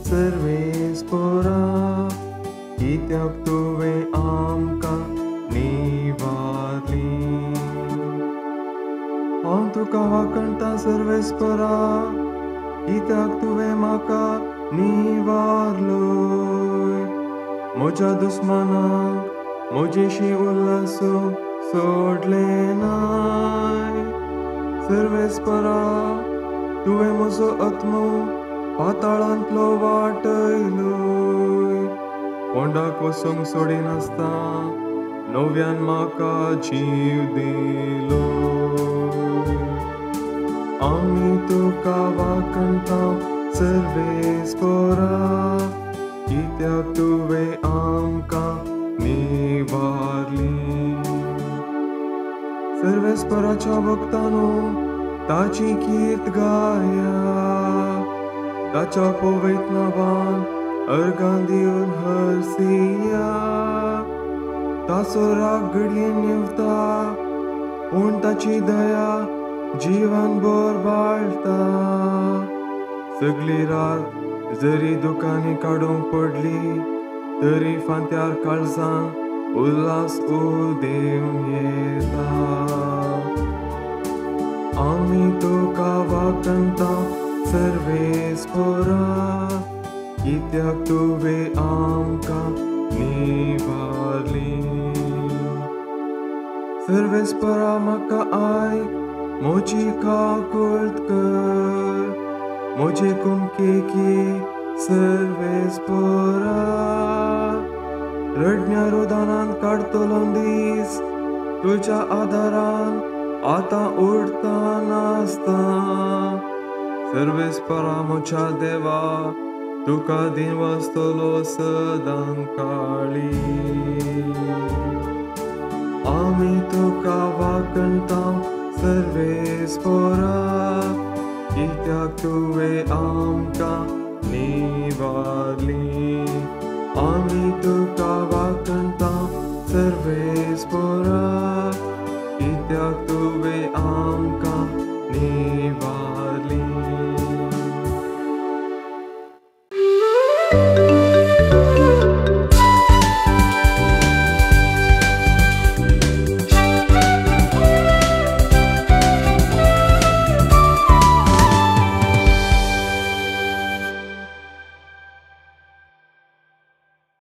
सर्वेस्परा कित्याक तुवें आमकां निवारली. हांव तुका वाकणटा सर्वेस्परा कित्याक तुवें म्हाका निवारलोय. म्हज्या दुस्मानांक म्हजेशी उल्हासूंक सोडलें नाय. सर्वेस्परा तुवें म्हजो आत्मो पाताळांतलो वाटयलोय. फोंडाक वसूंक सोडिनासता नव्यान म्हाका जीव दिलो. आमी तुका वाकणटा सर्वेस्परा कित्याक तुवें आमकां निवारली. सर्वेस्पराच्या भक्तांनो ताची कीर्त गाया. ताच्या पवित्र नांवान अर्गां दिवन हरसिया. ताचो राग घडयेन निवता पूण ताची दया जिवनभर बाळटा. सगळी रात जरी दुखांनी काडूंक पडली तरी फांत्यार काळजां उल्हास उदेंवन येता. आमी तुका वाकणटा सर्वेस्परा कित्याक तुवें आमकां निवारली. सर्वेस्परा म्हाका आयक म्हजी काकूळट कर. म्हजे कुमकेकी सर्वेस्परा रडण्या रोदानांत काडतलो दीस तुज्या आदारान आतां उरता नासता. सर्वेस्परा म्हज्या देवा तुका दिवस्तलो सदां काळी. आमी तुका वाकणटा सर्वेस्परा कित्याक तुवें आमकां निवारली. आमी तुका वाकणटा सर्वेस्परा कित्याक तुवें आमकां निवारली.